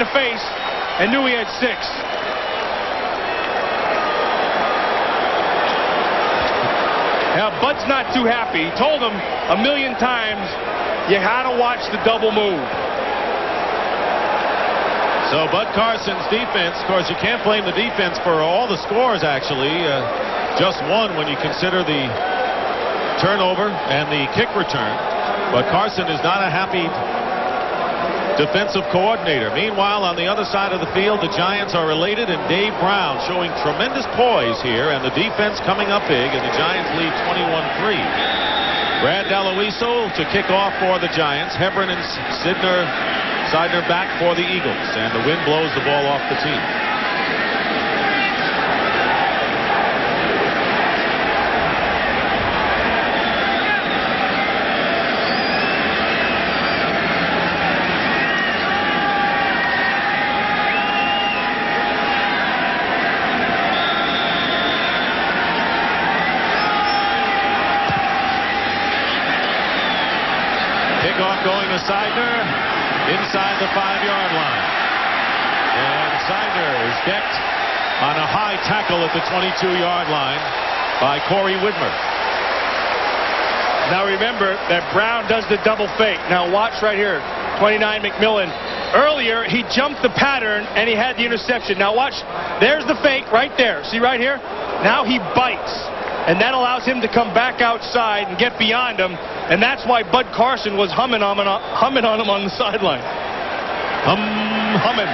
the face and knew he had 6. Now, Bud's not too happy. He told him a million times, you gotta watch the double move. So Bud Carson's defense, of course, you can't blame the defense for all the scores, actually. Just one when you consider the turnover and the kick return. But Carson is not a happy defensive coordinator. Meanwhile, on the other side of the field, the Giants are related, and Dave Brown showing tremendous poise here, and the defense coming up big, and the Giants lead 21-3. Brad Daloiso to kick off for the Giants. Hebron and Sidner back for the Eagles, and the wind blows the ball off the tee. Kickoff going to Sidner. Inside the 5-yard line. And Sidner is decked on a high tackle at the 22-yard line by Corey Widmer. Now remember that Brown does the double fake. Now watch right here. 29 McMillan. Earlier he jumped the pattern and he had the interception. Now watch. There's the fake right there. See right here? Now he bites. And that allows him to come back outside and get beyond him. And that's why Bud Carson was humming on him on the sideline. Humming.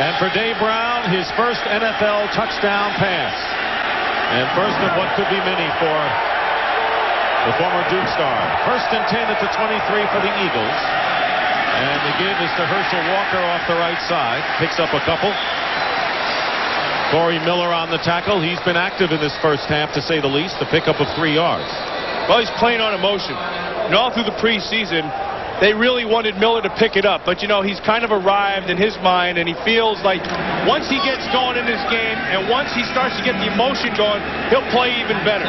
And for Dave Brown, his first NFL touchdown pass. And first of what could be many for the former Duke star. First and 10 at the 23 for the Eagles. And the give is to Herschel Walker off the right side. Picks up a couple. Corey Miller on the tackle. He's been active in this first half, to say the least. The pickup of 3 yards. Well, he's playing on emotion. And all through the preseason, they really wanted Miller to pick it up. But, you know, he's kind of arrived in his mind, and he feels like once he gets going in this game and once he starts to get the emotion going, he'll play even better.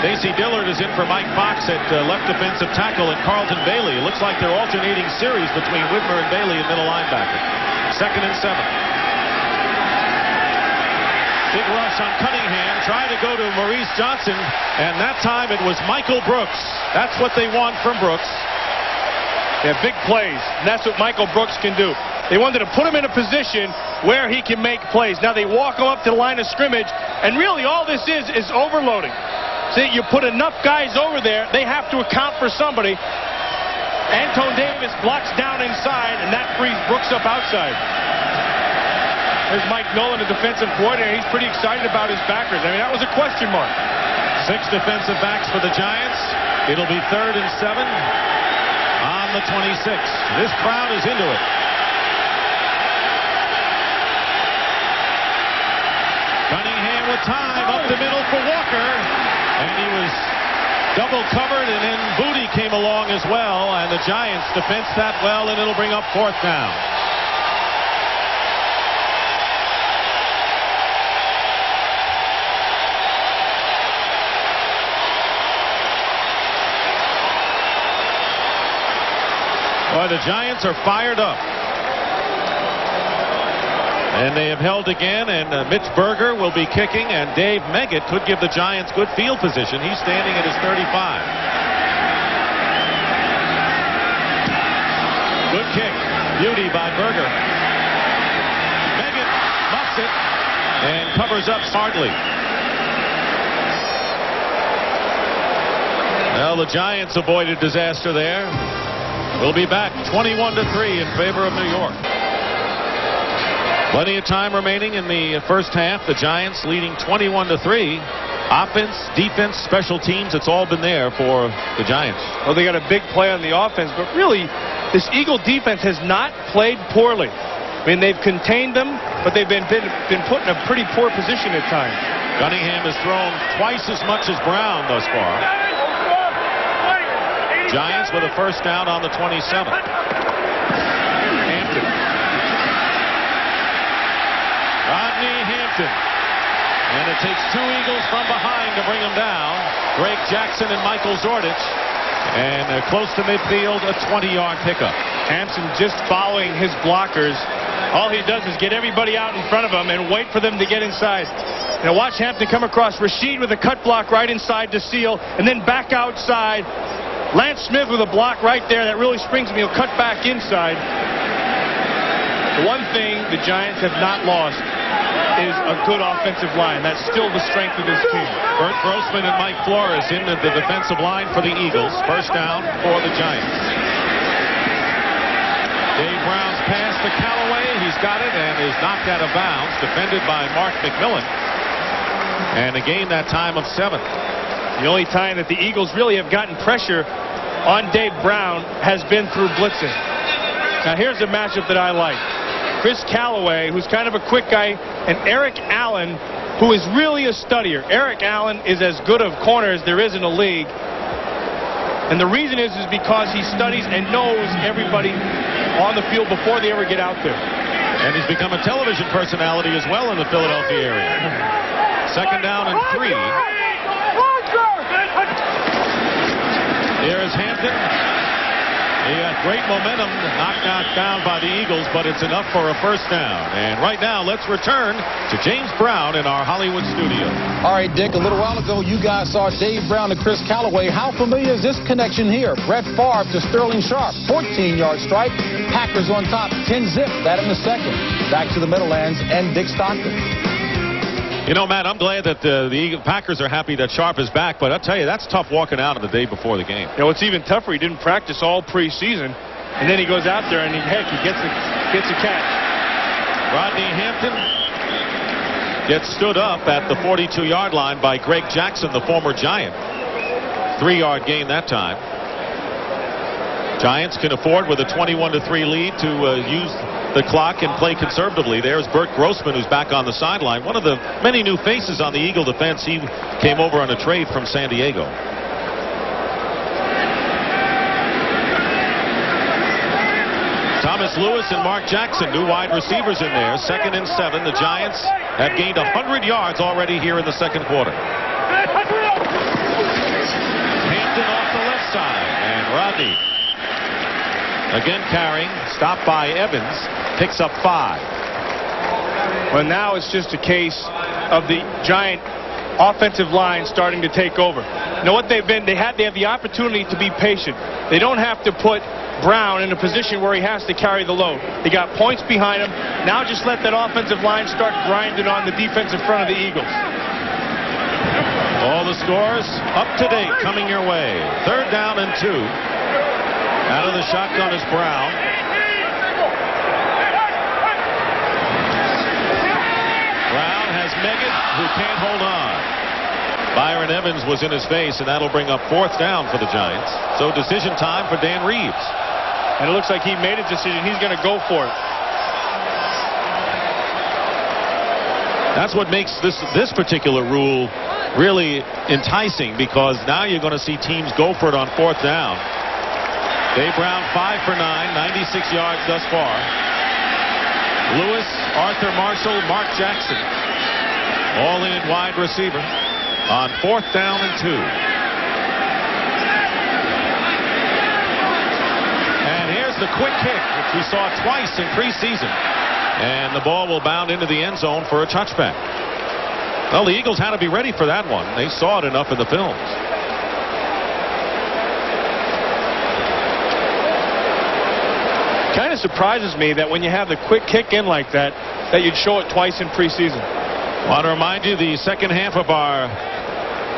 Stacy Dillard is in for Mike Fox at left defensive tackle, and Carlton Bailey. It looks like they're alternating series between Widmer and Bailey in middle linebacker. 2nd and 7. Big rush on Cunningham, trying to go to Maurice Johnson, and that time it was Michael Brooks. That's what they want from Brooks. Yeah, big plays, and that's what Michael Brooks can do. They wanted to put him in a position where he can make plays. Now they walk him up to the line of scrimmage, and really all this is overloading. See, you put enough guys over there, they have to account for somebody. Anton Davis blocks down inside, and that frees Brooks up outside. There's Mike Nolan, the defensive coordinator. He's pretty excited about his backers. I mean, that was a question mark. 6 defensive backs for the Giants. It'll be 3rd and 7 on the 26. This crowd is into it. Cunningham with time up the middle for Walker. And he was double covered, and then Booty came along as well. And the Giants defense that well, and it'll bring up 4th down. Boy, the Giants are fired up. And they have held again, and Mitch Berger will be kicking, and Dave Meggett could give the Giants good field position. He's standing at his 35. Good kick. Beauty by Berger. Meggett muffs it and covers up smartly. Well, the Giants avoided disaster there. We'll be back 21-3 in favor of New York. Plenty of time remaining in the first half. The Giants leading 21-3. Offense, defense, special teams, it's all been there for the Giants. Well, they got a big play on the offense, but really, this Eagle defense has not played poorly. I mean, they've contained them, but they've been put in a pretty poor position at times. Cunningham has thrown twice as much as Brown thus far. Giants with a first down on the 27. Hampton. Rodney Hampton. And it takes 2 Eagles from behind to bring them down. Drake Jackson and Michael Zordich. And close to midfield, a 20-yard pickup. Hampson just following his blockers. All he does is get everybody out in front of him and wait for them to get inside. Now watch Hampton come across. Rashid with a cut block right inside to seal, and then back outside. Lance Smith with a block right there that really springs him. He'll cut back inside. The one thing the Giants have not lost is a good offensive line. That's still the strength of this team. Bert Grossman and Mike Flores in the defensive line for the Eagles. First down for the Giants. Dave Brown's pass to Callaway. He's got it and is knocked out of bounds. Defended by Mark McMillan. And a gain that time of 7. The only time that the Eagles really have gotten pressure on Dave Brown has been through blitzing. Now here's a matchup that I like. Chris Callaway, who's kind of a quick guy, and Eric Allen, who is really a studier. Eric Allen is as good of corner as there is in the league. And the reason is because he studies and knows everybody on the field before they ever get out there. And he's become a television personality as well in the Philadelphia area. Second down and 3. Here is Hampton. He got great momentum, knocked down by the Eagles, but it's enough for a first down. And right now, let's return to James Brown in our Hollywood studio. All right, Dick, a little while ago, you guys saw Dave Brown to Chris Callaway. How familiar is this connection here? Brett Favre to Sterling Sharp, 14-yard strike. Packers on top, 10-zip, that in the second. Back to the Meadowlands and Dick Stockton. You know, Matt, I'm glad that the Packers are happy that Sharp is back, but I'll tell you, that's tough walking out on the day before the game. You know, it's even tougher. He didn't practice all preseason, and then he goes out there and he gets a catch. Rodney Hampton gets stood up at the 42-yard line by Greg Jackson, the former Giant. 3-yard gain that time. Giants can afford with a 21-3 lead to use the clock and play conservatively. There's Bert Grossman, who's back on the sideline. One of the many new faces on the Eagle defense. He came over on a trade from San Diego. Thomas Lewis and Mark Jackson, new wide receivers in there. 2nd and 7. The Giants have gained 100 yards already here in the second quarter. Hampton off the left side, and Rodney again carrying, stopped by Evans, picks up 5. Well, now it's just a case of the Giant offensive line starting to take over. Now what they've been, they have the opportunity to be patient. They don't have to put Brown in a position where he has to carry the load. They got points behind him. Now just let that offensive line start grinding on the defensive front of the Eagles. All the scores up to date coming your way. 3rd down and 2. Out of the shotgun is Brown. Brown has Meggett, who can't hold on. Byron Evans was in his face, and that'll bring up 4th down for the Giants. So decision time for Dan Reeves. And it looks like he made a decision. He's going to go for it. That's what makes this particular rule really enticing, because now you're going to see teams go for it on 4th down. Dave Brown 5 for 9, 96 yards thus far. Lewis, Arthur Marshall, Mark Jackson, all in wide receiver on 4th down and 2. And here's the quick kick, which we saw twice in preseason. And the ball will bound into the end zone for a touchback. Well, the Eagles had to be ready for that one. They saw it enough in the films. Kind of surprises me that when you have the quick kick in like that, that you'd show it twice in preseason. I want to remind you, the second half of our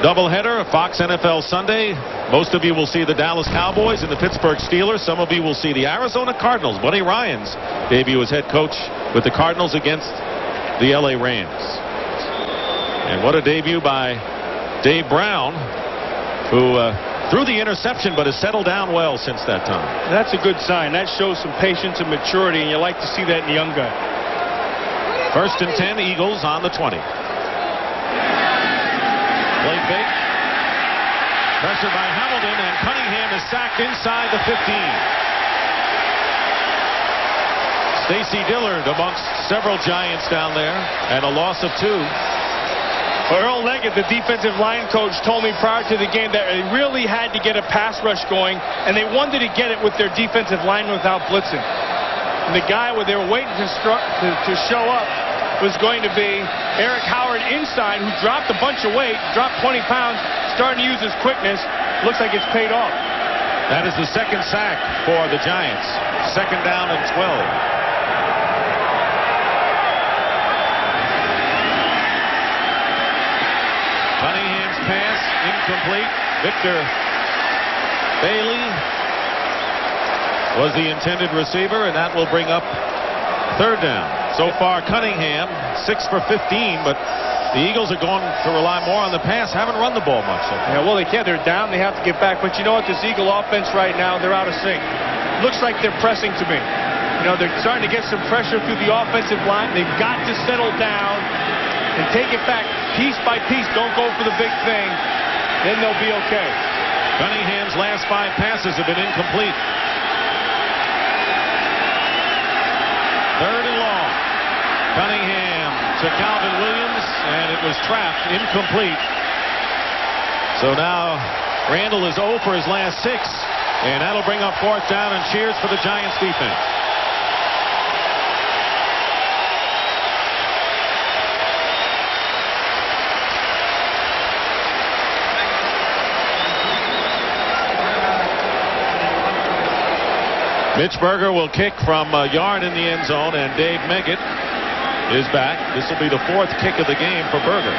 doubleheader, Fox NFL Sunday. Most of you will see the Dallas Cowboys and the Pittsburgh Steelers. Some of you will see the Arizona Cardinals. Buddy Ryan's debut as head coach with the Cardinals against the LA Rams. And what a debut by Dave Brown, who threw the interception but has settled down well since that time. That's a good sign. That shows some patience and maturity, and you like to see that in a young guy. 1st and 10, Eagles on the 20. Play fake. Pressure by Hamilton, and Cunningham is sacked inside the 15. Stacy Dillard amongst several Giants down there, and a loss of 2. Earl Leggett, the defensive line coach, told me prior to the game that they really had to get a pass rush going, and they wanted to get it with their defensive lineman without blitzing. And the guy where they were waiting to show up was going to be Eric Howard inside, who dropped a bunch of weight, dropped 20 pounds, starting to use his quickness. Looks like it's paid off. That is the second sack for the Giants. 2nd down and 12. Cunningham's pass incomplete. Victor Bailey was the intended receiver, and that will bring up 3rd down. So far, Cunningham 6 for 15, but the Eagles are going to rely more on the pass. Haven't run the ball much so far. Yeah, well, they can't. They're down. They have to get back. But you know what? This Eagle offense right now, they're out of sync. Looks like they're pressing to me. You know, they're starting to get some pressure through the offensive line. They've got to settle down and take it back piece by piece. Don't go for the big thing. Then they'll be okay. Cunningham's last 5 passes have been incomplete. 3rd and long. Cunningham to Calvin Williams, and it was trapped, incomplete. So now Randall is 0 for his last 6, and that'll bring up 4th down, and cheers for the Giants defense. Mitch Berger will kick from a yard in the end zone, and Dave Meggett is back. This will be the 4th kick of the game for Berger.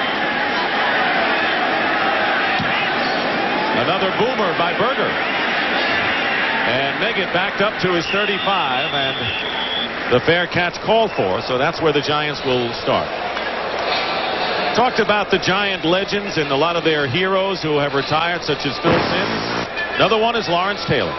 Another boomer by Berger. And Meggett backed up to his 35, and the fair catch called for, so that's where the Giants will start. Talked about the Giant legends and a lot of their heroes who have retired, such as Phil Simms. Another one is Lawrence Taylor.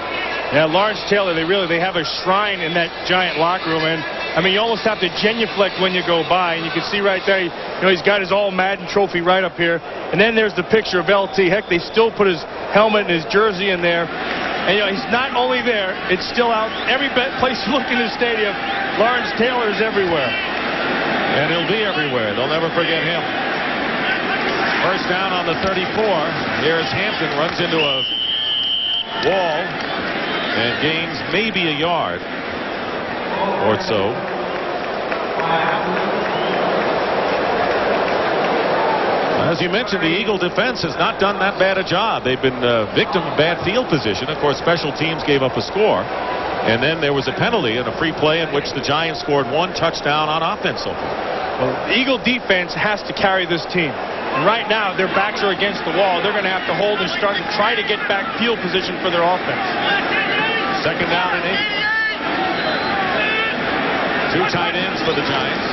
Yeah, Lawrence Taylor, they have a shrine in that Giant locker room, and I mean, you almost have to genuflect when you go by, and you can see right there, you know, he's got his All-Madden trophy right up here, and then there's the picture of LT. Heck, they still put his helmet and his jersey in there, and you know, he's not only there, it's still out every place you look in the stadium. Lawrence Taylor is everywhere. And he'll be everywhere. They'll never forget him. 1st down on the 34. Here's Hampton, runs into a wall and gains maybe a yard or so. As you mentioned, the Eagle defense has not done that bad a job. They've been victim of bad field position. Of course, special teams gave up a score, and then there was a penalty and a free play in which the Giants scored 1 touchdown on offense so far. Well, the Eagle defense has to carry this team. And right now, their backs are against the wall. They're going to have to hold and start to try to get back field position for their offense. 2nd down and 8. 2 tight ends for the Giants.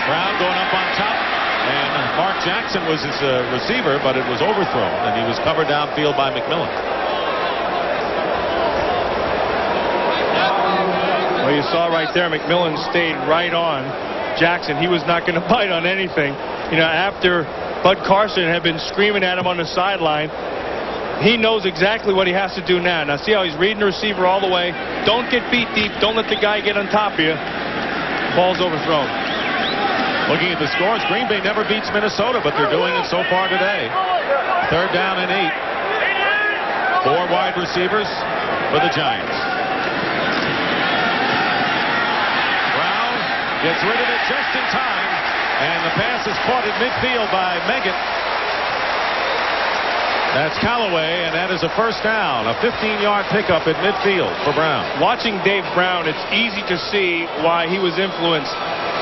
Brown going up on top, and Mark Jackson was his receiver, but it was overthrown, and he was covered downfield by McMillan. Well, you saw right there, McMillan stayed right on Jackson. He was not going to bite on anything. You know, after Bud Carson had been screaming at him on the sideline, he knows exactly what he has to do now. Now, see how he's reading the receiver all the way. Don't get beat deep. Don't let the guy get on top of you. Ball's overthrown. Looking at the scores, Green Bay never beats Minnesota, but they're doing it so far today. 3rd down and 8. 4 wide receivers for the Giants. Brown gets rid of it just in time, and the pass is caught at midfield by Meggett. That's Callaway, and that is a 1st down, a 15-yard pickup at midfield for Brown. Watching Dave Brown, it's easy to see why he was influenced,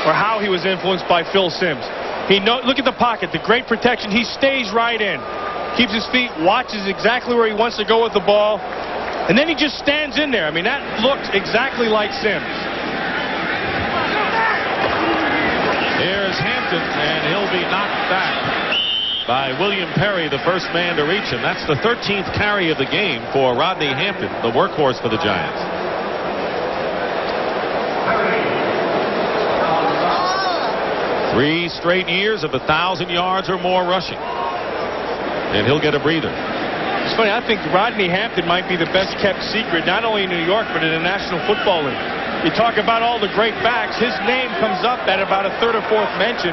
or how he was influenced by Phil Simms. Look at the pocket, the great protection. He stays right in, keeps his feet, watches exactly where he wants to go with the ball, and then he just stands in there. I mean, that looks exactly like Simms. Here's Hampton, and he'll be knocked back by William Perry, the first man to reach him. That's the 13th carry of the game for Rodney Hampton, the workhorse for the Giants. Three straight years of 1,000 yards or more rushing, and he'll get a breather. It's funny, I think Rodney Hampton might be the best kept secret, not only in New York, but in the National Football League. You talk about all the great backs, his name comes up at about a 3rd or 4th mention.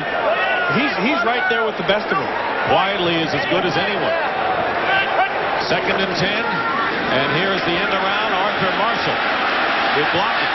He's right there with the best of them. Quietly is as good as anyone. 2nd and 10. And here's the end around. Arthur Marshall will block it.